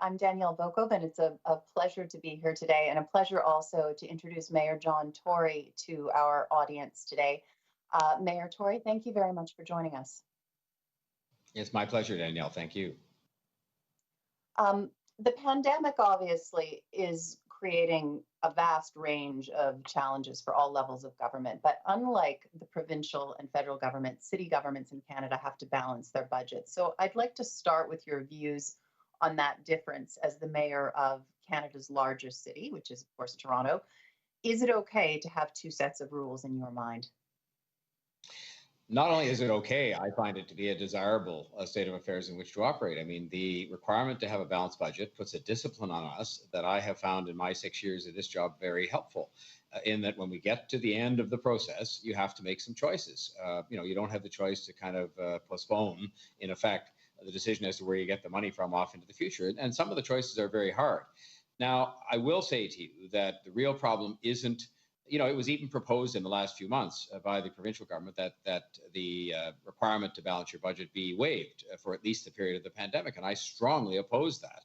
I'm Danielle Bochove, and it's a pleasure to be here today, and a pleasure also to introduce Mayor John Tory to our audience today. Mayor Tory, thank you very much for joining us. It's my pleasure, Danielle. Thank you. The pandemic obviously is creating a vast range of challenges for all levels of government, but unlike the provincial and federal government, city governments in Canada have to balance their budgets. So I'd like to start with your views on that difference as the mayor of Canada's largest city, which is, of course, Toronto. Is it okay to have two sets of rules in your mind? Not only is it okay, I find it to be a desirable state of affairs in which to operate. I mean, the requirement to have a balanced budget puts a discipline on us that I have found in my 6 years of this job very helpful. In that, when we get to the end of the process, you have to make some choices. You don't have the choice to kind of postpone, in effect, the decision as to where you get the money from off into the future. And some of the choices are very hard. Now, I will say to you that the real problem isn't, it was even proposed in the last few months by the provincial government that the requirement to balance your budget be waived for at least the period of the pandemic, and I strongly opposed that.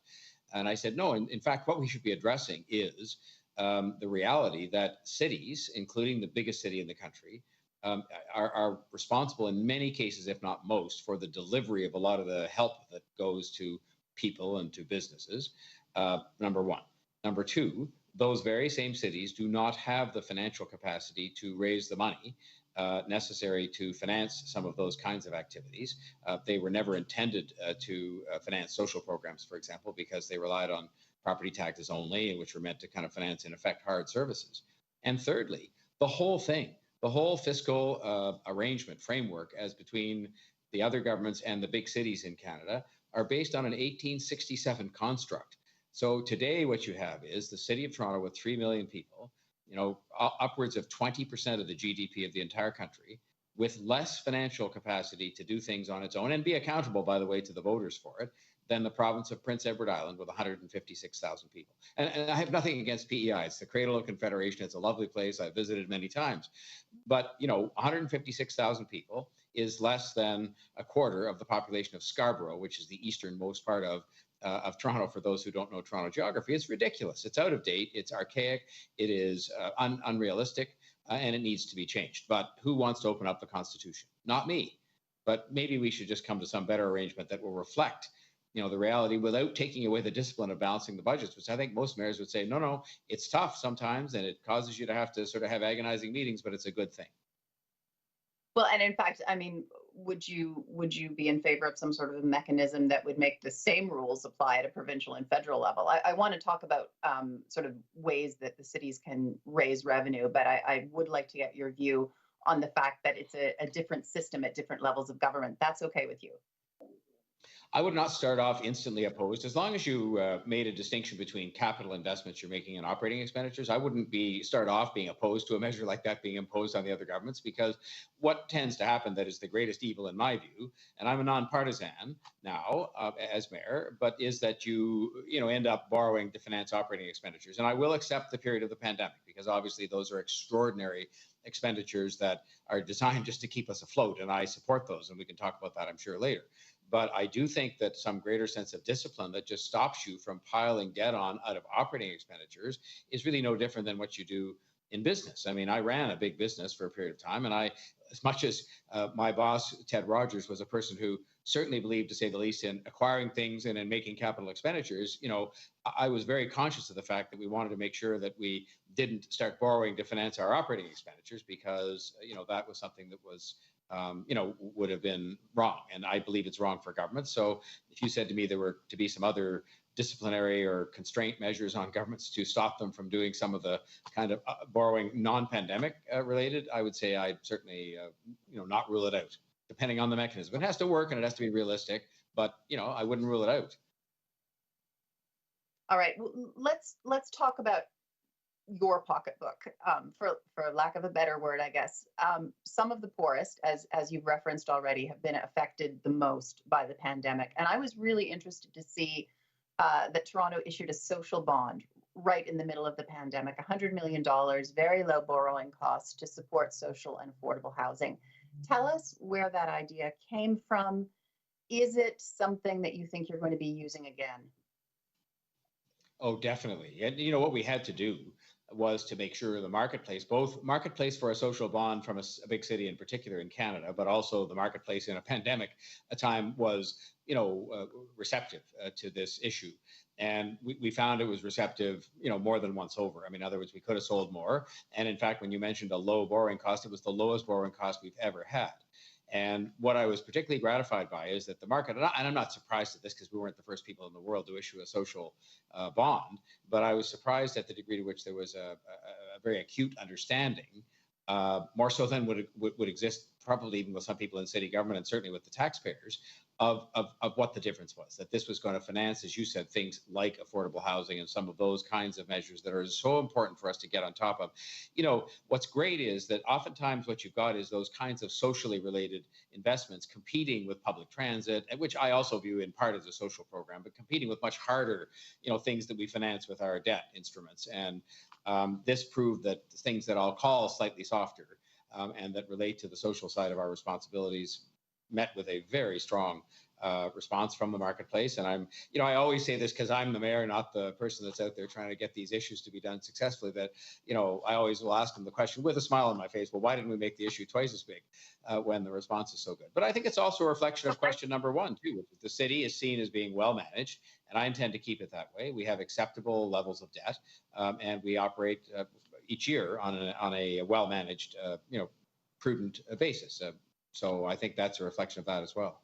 And I said no. In fact, what we should be addressing is the reality that cities, including the biggest city in the country, are responsible in many cases, if not most, for the delivery of a lot of the help that goes to people and to businesses. Number one. Number two, those very same cities do not have the financial capacity to raise the money necessary to finance some of those kinds of activities. They were never intended to finance social programs, for example, because they relied on property taxes only, which were meant to kind of finance, in effect, hard services. And thirdly, the whole thing, the whole fiscal arrangement framework as between the other governments and the big cities in Canada are based on an 1867 construct. So today, what you have is the city of Toronto with 3 million people, upwards of 20% of the GDP of the entire country, with less financial capacity to do things on its own and be accountable, by the way, to the voters for it, than the province of Prince Edward Island with 156,000 people. And I have nothing against PEI. It's the cradle of Confederation. It's a lovely place. I've visited many times. But, 156,000 people is less than a quarter of the population of Scarborough, which is the easternmost part of Toronto. For those who don't know Toronto geography, it's ridiculous. It's out of date. It's archaic. It is unrealistic, and it needs to be changed. But who wants to open up the Constitution? Not me. But maybe we should just come to some better arrangement that will reflect, the reality without taking away the discipline of balancing the budgets, which I think most mayors would say, no, it's tough sometimes, and it causes you to have to sort of have agonizing meetings, but it's a good thing. Well, and in fact, I mean, would you be in favor of some sort of a mechanism that would make the same rules apply at a provincial and federal level? I want to talk about sort of ways that the cities can raise revenue, but I would like to get your view on the fact that it's a different system at different levels of government. That's okay with you? I would not start off instantly opposed. As long as you made a distinction between capital investments you're making and operating expenditures, I wouldn't start off being opposed to a measure like that being imposed on the other governments, because what tends to happen, that is the greatest evil in my view, and I'm a nonpartisan now as mayor, but is that you end up borrowing to finance operating expenditures. And I will accept the period of the pandemic, because obviously those are extraordinary expenditures that are designed just to keep us afloat, and I support those, and we can talk about that, I'm sure, later. But I do think that some greater sense of discipline that just stops you from piling debt on out of operating expenditures is really no different than what you do in business. I mean, I ran a big business for a period of time, and as much as my boss, Ted Rogers, was a person who certainly believed, to say the least, in acquiring things and in making capital expenditures, I was very conscious of the fact that we wanted to make sure that we didn't start borrowing to finance our operating expenditures, because, that was something that was would have been wrong. And I believe it's wrong for government. So if you said to me there were to be some other disciplinary or constraint measures on governments to stop them from doing some of the kind of borrowing non-pandemic related, I would say I'd certainly, not rule it out, depending on the mechanism. It has to work and it has to be realistic, but, I wouldn't rule it out. All right, let's talk about your pocketbook, for lack of a better word, I guess. Some of the poorest, as you've referenced already, have been affected the most by the pandemic. And I was really interested to see that Toronto issued a social bond right in the middle of the pandemic, $100 million, very low borrowing costs to support social and affordable housing. Tell us where that idea came from. Is it something that you think you're going to be using again? Oh, definitely. And what we had to do was to make sure the marketplace, both marketplace for a social bond from a big city in particular in Canada, but also the marketplace in a pandemic a time was, receptive to this issue. And we found it was receptive, more than once over. I mean, in other words, we could have sold more. And in fact, when you mentioned a low borrowing cost, it was the lowest borrowing cost we've ever had. And what I was particularly gratified by is that the market, and I'm not surprised at this because we weren't the first people in the world to issue a social bond, but I was surprised at the degree to which there was a very acute understanding, more so than would exist probably even with some people in city government and certainly with the taxpayers, of what the difference was. That this was going to finance, as you said, things like affordable housing and some of those kinds of measures that are so important for us to get on top of. What's great is that oftentimes what you've got is those kinds of socially related investments competing with public transit, which I also view in part as a social program, but competing with much harder, things that we finance with our debt instruments. And this proved that things that I'll call slightly softer and that relate to the social side of our responsibilities met with a very strong response from the marketplace. And I always say this because I'm the mayor, not the person that's out there trying to get these issues to be done successfully, that, I always will ask them the question with a smile on my face, well, why didn't we make the issue twice as big when the response is so good? But I think it's also a reflection of question number one, too, which is the city is seen as being well managed, and I intend to keep it that way. We have acceptable levels of debt, and we operate each year on a well managed, prudent basis. So I think that's a reflection of that as well.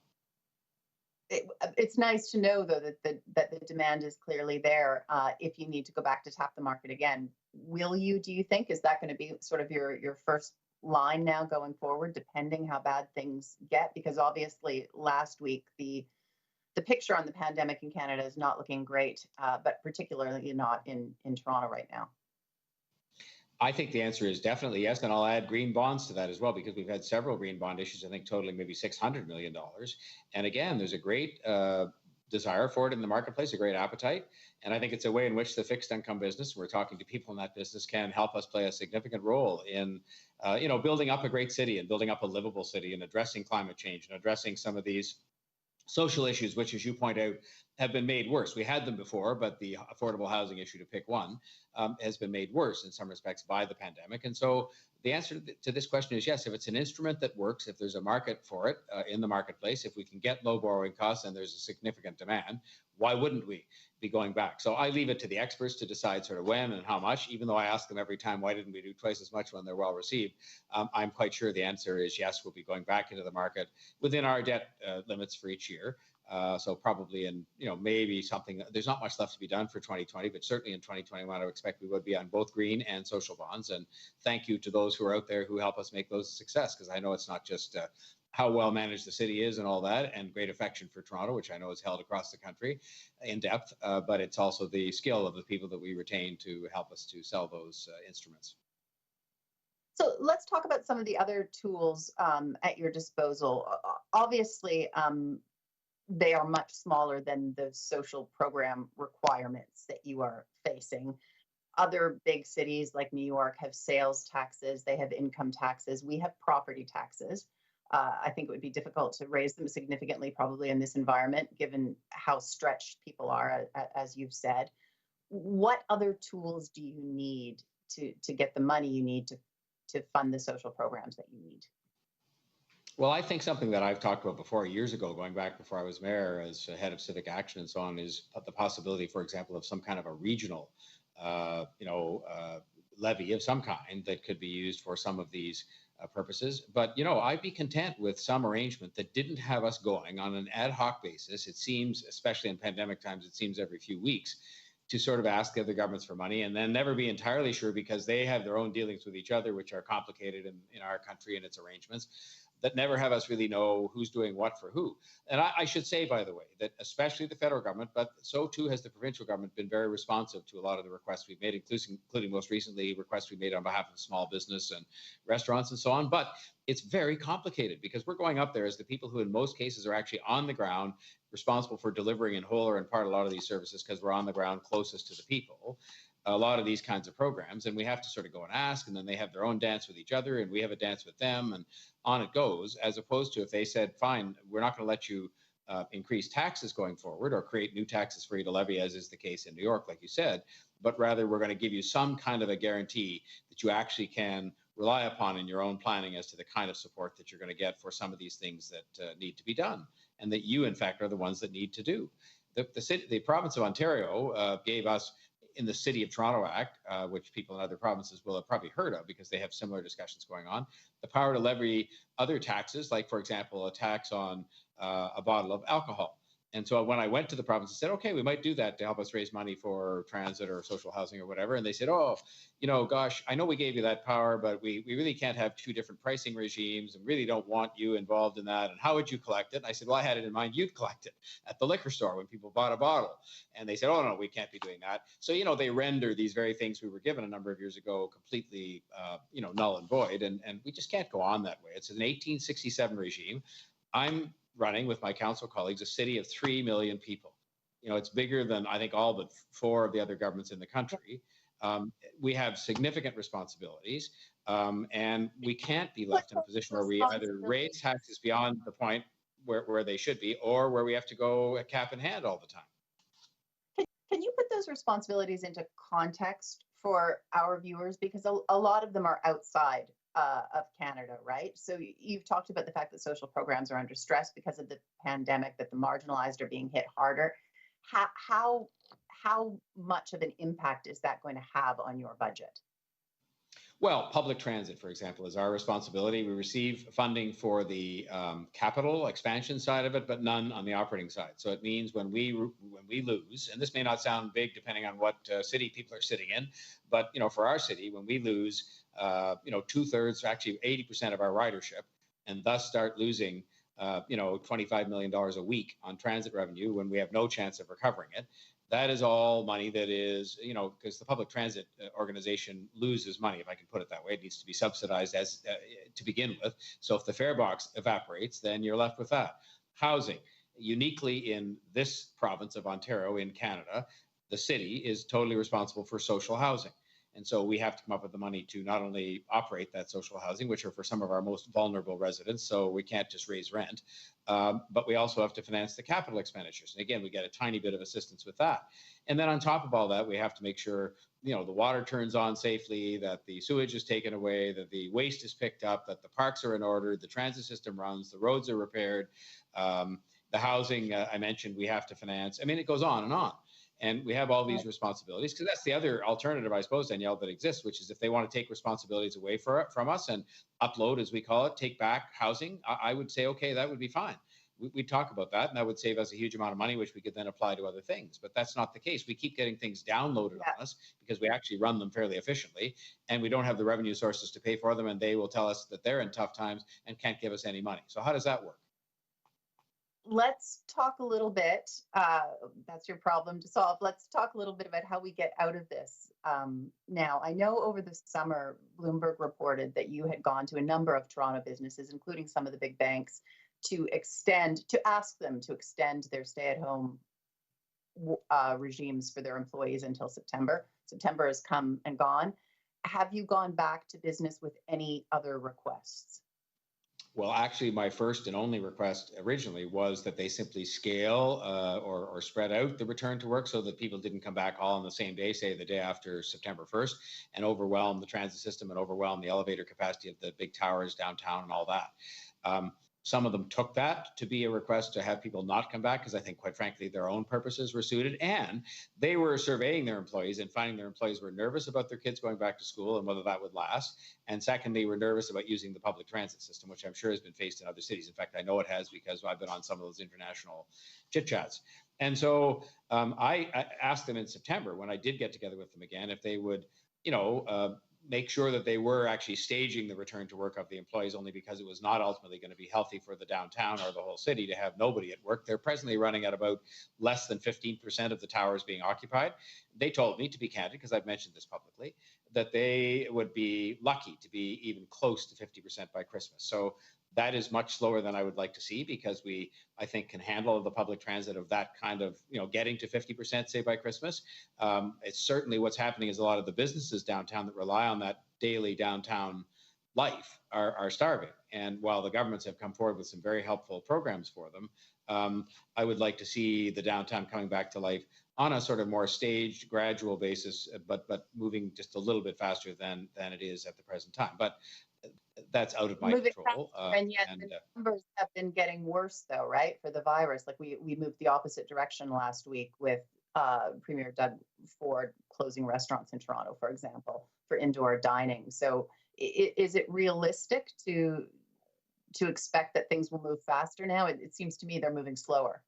It's nice to know, though, that the demand is clearly there. If you need to go back to tap the market again, will you? Do you think is that going to be sort of your first line now going forward, depending how bad things get? Because obviously, last week the picture on the pandemic in Canada is not looking great, but particularly not in Toronto right now. I think the answer is definitely yes, and I'll add green bonds to that as well because we've had several green bond issues. I think totaling maybe $600 million. And again, there's a great desire for it in the marketplace, a great appetite, and I think it's a way in which the fixed income business, we're talking to people in that business, can help us play a significant role in, building up a great city and building up a livable city and addressing climate change and addressing some of these social issues, which, as you point out, have been made worse. We had them before, but the affordable housing issue, to pick one, has been made worse in some respects by the pandemic. And so the answer to this question is yes. If it's an instrument that works, if there's a market for it in the marketplace, if we can get low borrowing costs and there's a significant demand, why wouldn't we be going back? So I leave it to the experts to decide sort of when and how much, even though I ask them every time, why didn't we do twice as much when they're well received? I'm quite sure the answer is yes, we'll be going back into the market within our debt limits for each year. So probably in, maybe something, there's not much left to be done for 2020, but certainly in 2021, I would expect we would be on both green and social bonds. And thank you to those who are out there who help us make those a success, because I know it's not just how well managed the city is and all that, and great affection for Toronto, which I know is held across the country in depth, but it's also the skill of the people that we retain to help us to sell those instruments. So let's talk about some of the other tools at your disposal. Obviously, they are much smaller than the social program requirements that you are facing. Other big cities like New York have sales taxes, they have income taxes, we have property taxes. I think it would be difficult to raise them significantly, probably in this environment, given how stretched people are, as you've said. What other tools do you need to get the money you need to fund the social programs that you need? Well, I think something that I've talked about before, years ago, going back before I was mayor as head of civic action and so on, is the possibility, for example, of some kind of a regional, levy of some kind that could be used for some of these purposes. But, I'd be content with some arrangement that didn't have us going on an ad hoc basis. It seems, especially in pandemic times, it seems every few weeks, to sort of ask the other governments for money and then never be entirely sure because they have their own dealings with each other, which are complicated in our country and its arrangements, that never have us really know who's doing what for who. And I should say, by the way, that especially the federal government, but so too has the provincial government, been very responsive to a lot of the requests we've made, including most recently requests we made on behalf of small business and restaurants and so on. But it's very complicated because we're going up there as the people who in most cases are actually on the ground, responsible for delivering in whole or in part a lot of these services because we're on the ground closest to the people. A lot of these kinds of programs, and we have to sort of go and ask, and then they have their own dance with each other and we have a dance with them, and on it goes, as opposed to if they said, fine, we're not going to let you increase taxes going forward or create new taxes for you to levy, as is the case in New York, like you said, but rather we're going to give you some kind of a guarantee that you actually can rely upon in your own planning as to the kind of support that you're going to get for some of these things that need to be done, and that you, in fact, are the ones that need to do. The province of Ontario gave us, in the City of Toronto Act, which people in other provinces will have probably heard of because they have similar discussions going on, the power to levy other taxes, like, for example, a tax on a bottle of alcohol. And so when I went to the province and said, okay, we might do that to help us raise money for transit or social housing or whatever. And they said, oh, gosh, I know we gave you that power, but we really can't have two different pricing regimes and really don't want you involved in that. And how would you collect it? And I said, well, I had it in mind you'd collect it at the liquor store when people bought a bottle. And they said, oh, no, we can't be doing that. So, they render these very things we were given a number of years ago completely, null and void. And we just can't go on that way. It's an 1867 regime. I'm running with my council colleagues a city of 3 million people. It's bigger than I think all but 4 of the other governments in the country. We have significant responsibilities, and we can't be left in a position where we either raise taxes beyond the point where they should be, or where we have to go cap in hand all the time. Can you put those responsibilities into context for our viewers? Because a lot of them are outside of Canada, right? So you've talked about the fact that social programs are under stress because of the pandemic, that the marginalized are being hit harder. How much of an impact is that going to have on your budget? Well, public transit, for example, is our responsibility. We receive funding for the capital expansion side of it, but none on the operating side. So it means when we lose, and this may not sound big depending on what city people are sitting in, but for our city, when we lose, 2/3, actually 80% of our ridership, and thus start losing, $25 million a week on transit revenue when we have no chance of recovering it. That is all money that is, because the public transit organization loses money, if I can put it that way. It needs to be subsidized as to begin with. So if the fare box evaporates, then you're left with that. Housing, uniquely in this province of Ontario in Canada, the city is totally responsible for social housing. And so we have to come up with the money to not only operate that social housing, which are for some of our most vulnerable residents, so we can't just raise rent, but we also have to finance the capital expenditures. And again, we get a tiny bit of assistance with that. And then on top of all that, we have to make sure, the water turns on safely, that the sewage is taken away, that the waste is picked up, that the parks are in order, the transit system runs, the roads are repaired, the housing I mentioned we have to finance. I mean, it goes on and on. And we have all these responsibilities, because that's the other alternative, I suppose, Danielle, that exists, which is if they want to take responsibilities away from us and upload, as we call it, take back housing, I would say, okay, that would be fine. We'd talk about that, and that would save us a huge amount of money, which we could then apply to other things. But that's not the case. We keep getting things downloaded on us because we actually run them fairly efficiently, and we don't have the revenue sources to pay for them, and they will tell us that they're in tough times and can't give us any money. So how does that work? Let's talk a little bit, that's your problem to solve. Let's talk a little bit about how we get out of this. Now, I know over the summer, Bloomberg reported that you had gone to a number of Toronto businesses, including some of the big banks, to ask them to extend their stay-at-home regimes for their employees until September. September has come and gone. Have you gone back to business with any other requests? Well, actually, my first and only request originally was that they simply scale or spread out the return to work so that people didn't come back all on the same day, say the day after September 1st, and overwhelm the transit system and overwhelm the elevator capacity of the big towers downtown and all that. Some of them took that to be a request to have people not come back because I think, quite frankly, their own purposes were suited. And they were surveying their employees and finding their employees were nervous about their kids going back to school and whether that would last. And secondly, were nervous about using the public transit system, which I'm sure has been faced in other cities. In fact, I know it has because I've been on some of those international chit chats. And so I asked them in September, when I did get together with them again, if they would, make sure that they were actually staging the return to work of the employees, only because it was not ultimately going to be healthy for the downtown or the whole city to have nobody at work. They're presently running at about less than 15% of the towers being occupied. They told me, to be candid, because I've mentioned this publicly, that they would be lucky to be even close to 50% by Christmas. So that is much slower than I would like to see, because we, I think, can handle the public transit of that kind of, getting to 50%, say, by Christmas. It's certainly what's happening is a lot of the businesses downtown that rely on that daily downtown life are starving. And while the governments have come forward with some very helpful programs for them, I would like to see the downtown coming back to life on a sort of more staged, gradual basis, but moving just a little bit faster than it is at the present time. But that's out of my Moving control. faster, and yet the numbers have been getting worse, though, right? For the virus, like we moved the opposite direction last week with Premier Doug Ford closing restaurants in Toronto, for example, for indoor dining. So, is it realistic to expect that things will move faster now? It seems to me they're moving slower.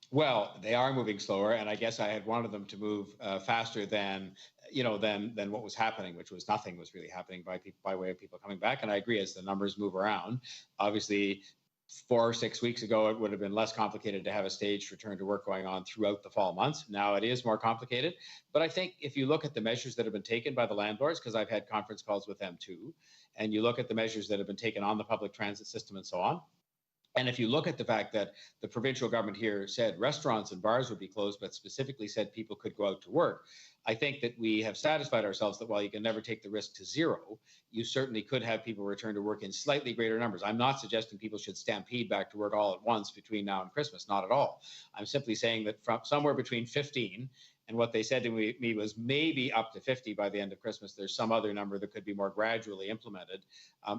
Well, they are moving slower, and I guess I had wanted them to move faster than than what was happening, which was nothing was really happening by way of people coming back. And I agree, as the numbers move around, obviously 4 or 6 weeks ago, it would have been less complicated to have a staged return to work going on throughout the fall months. Now it is more complicated. But I think if you look at the measures that have been taken by the landlords, because I've had conference calls with them too, and you look at the measures that have been taken on the public transit system and so on, and if you look at the fact that the provincial government here said restaurants and bars would be closed, but specifically said people could go out to work, I think that we have satisfied ourselves that while you can never take the risk to zero, you certainly could have people return to work in slightly greater numbers. I'm not suggesting people should stampede back to work all at once between now and Christmas, not at all. I'm simply saying that from somewhere between 15 and what they said to me was maybe up to 50 by the end of Christmas. There's some other number that could be more gradually implemented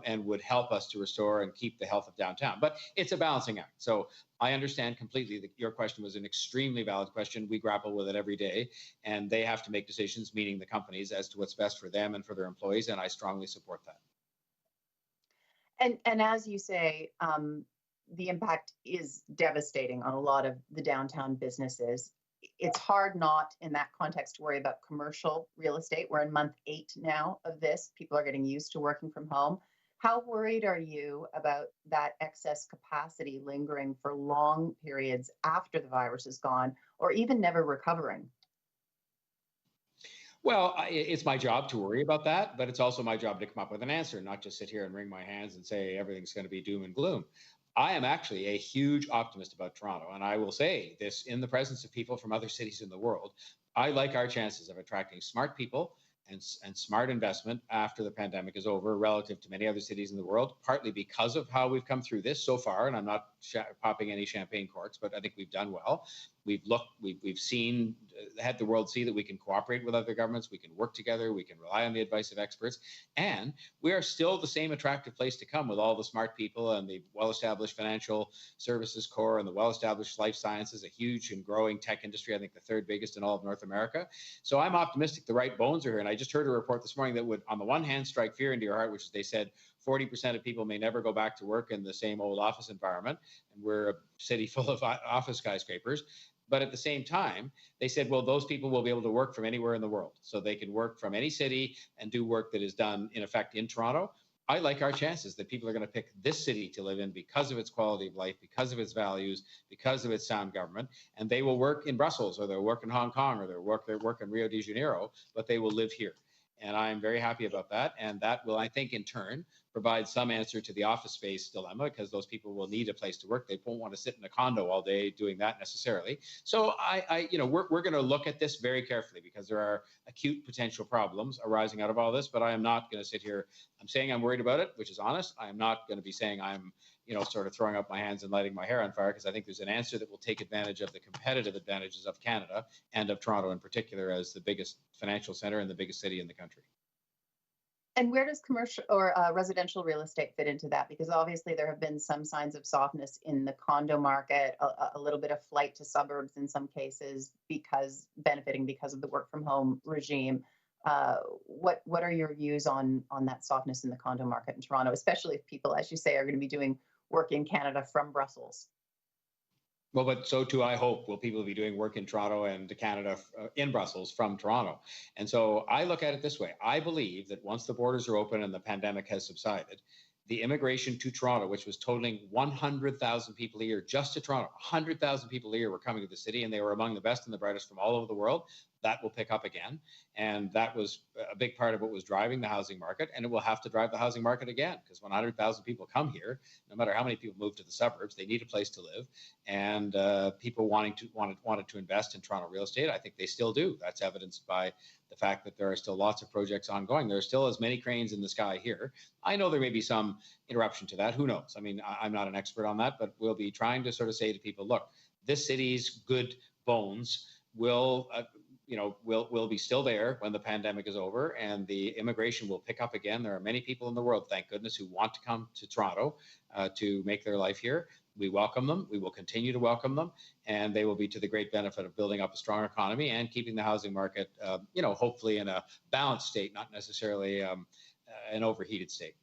and would help us to restore and keep the health of downtown. But it's a balancing act. So I understand completely that your question was an extremely valid question. We grapple with it every day, and they have to make decisions, meaning the companies, as to what's best for them and for their employees. And I strongly support that. And as you say, the impact is devastating on a lot of the downtown businesses. It's hard not in that context to worry about commercial real estate. We're in month 8 now of this. People are getting used to working from home. How worried are you about that excess capacity lingering for long periods after the virus is gone, or even never recovering? Well, it's my job to worry about that, but it's also my job to come up with an answer, not just sit here and wring my hands and say everything's going to be doom and gloom. I am actually a huge optimist about Toronto, and I will say this in the presence of people from other cities in the world. I like our chances of attracting smart people and smart investment after the pandemic is over relative to many other cities in the world, partly because of how we've come through this so far. And I'm not popping any champagne corks, but I think we've done well. We've seen, had the world see that we can cooperate with other governments, we can work together, we can rely on the advice of experts, and we are still the same attractive place to come with all the smart people and the well-established financial services core and the well-established life sciences, a huge and growing tech industry, I think the third biggest in all of North America. So I'm optimistic the right bones are here. And I just heard a report this morning that would, on the one hand, strike fear into your heart, which is they said 40% of people may never go back to work in the same old office environment. And we're a city full of office skyscrapers. But at the same time, they said, well, those people will be able to work from anywhere in the world. So they can work from any city and do work that is done, in effect, in Toronto. I like our chances that people are going to pick this city to live in because of its quality of life, because of its values, because of its sound government. And they will work in Brussels, or they'll work in Hong Kong, or they'll work in Rio de Janeiro, but they will live here. And I'm very happy about that. And that will, I think, in turn, provide some answer to the office space dilemma, because those people will need a place to work. They won't want to sit in a condo all day doing that necessarily. So we're going to look at this very carefully, because there are acute potential problems arising out of all this. But I am not going to sit here. I'm saying I'm worried about it, which is honest. I am not going to be saying I'm sort of throwing up my hands and lighting my hair on fire, because I think there's an answer that will take advantage of the competitive advantages of Canada and of Toronto in particular as the biggest financial center and the biggest city in the country. And where does commercial or residential real estate fit into that? Because obviously there have been some signs of softness in the condo market, a little bit of flight to suburbs in some cases, benefiting because of the work from home regime. What are your views on that softness in the condo market in Toronto, especially if people, as you say, are going to be doing work in Canada from Brussels? Well, but so too, I hope, will people be doing work in Toronto and Canada in Brussels from Toronto. And so I look at it this way. I believe that once the borders are open and the pandemic has subsided, the immigration to Toronto, which was totaling 100,000 people a year, just to Toronto, 100,000 people a year were coming to the city, and they were among the best and the brightest from all over the world. That will pick up again. And that was a big part of what was driving the housing market. And it will have to drive the housing market again, because when 100,000 people come here, no matter how many people move to the suburbs, they need a place to live. And people wanted to invest in Toronto real estate. I think they still do. That's evidenced by the fact that there are still lots of projects ongoing. There are still as many cranes in the sky here. I know there may be some interruption to that. Who knows? I mean, I'm not an expert on that, but we'll be trying to sort of say to people, look, this city's good bones will will be still there when the pandemic is over, and the immigration will pick up again. There are many people in the world, thank goodness, who want to come to Toronto to make their life here. We welcome them. We will continue to welcome them, and they will be to the great benefit of building up a strong economy and keeping the housing market, hopefully in a balanced state, not necessarily an overheated state.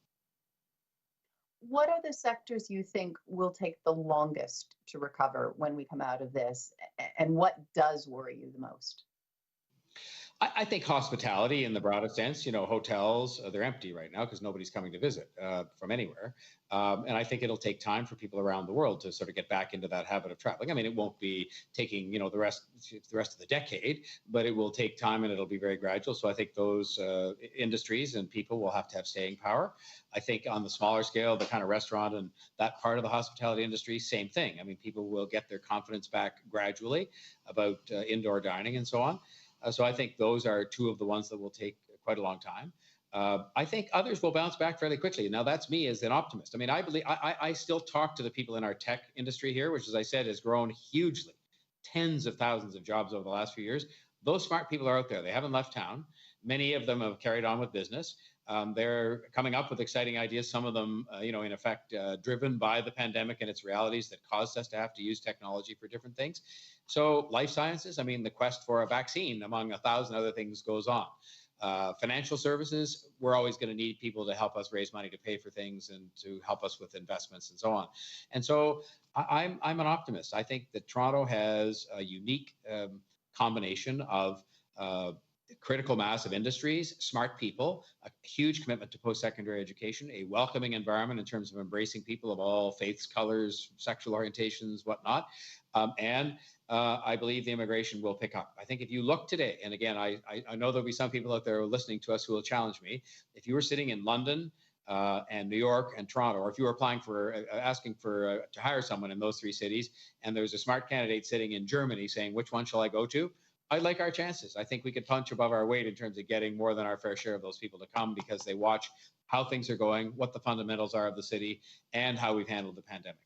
What are the sectors you think will take the longest to recover when we come out of this? And what does worry you the most? I think hospitality in the broadest sense, hotels, they're empty right now because nobody's coming to visit from anywhere. And I think it'll take time for people around the world to sort of get back into that habit of traveling. I mean, it won't be taking, the rest of the decade, but it will take time and it'll be very gradual. So I think those industries and people will have to have staying power. I think on the smaller scale, the kind of restaurant and that part of the hospitality industry, same thing. I mean, people will get their confidence back gradually about indoor dining and so on. So I think those are two of the ones that will take quite a long time. I think others will bounce back fairly quickly. Now, that's me as an optimist. I mean, I still talk to the people in our tech industry here, which, as I said, has grown hugely, tens of thousands of jobs over the last few years. Those smart people are out there. They haven't left town. Many of them have carried on with business. They're coming up with exciting ideas, some of them, in effect, driven by the pandemic and its realities that caused us to have to use technology for different things. So life sciences, I mean, the quest for a vaccine, among 1,000 other things, goes on. Financial services, we're always going to need people to help us raise money to pay for things and to help us with investments and so on. And so I'm an optimist. I think that Toronto has a unique combination of critical mass of industries, smart people, a huge commitment to post-secondary education, a welcoming environment in terms of embracing people of all faiths, colors, sexual orientations, whatnot. And I believe the immigration will pick up. I think if you look today, and again, I know there'll be some people out there listening to us who will challenge me. If you were sitting in London and New York and Toronto, or if you were applying for, asking for to hire someone in those three cities, and there's a smart candidate sitting in Germany saying, which one shall I go to? I like our chances. I think we could punch above our weight in terms of getting more than our fair share of those people to come because they watch how things are going, what the fundamentals are of the city, and how we've handled the pandemic.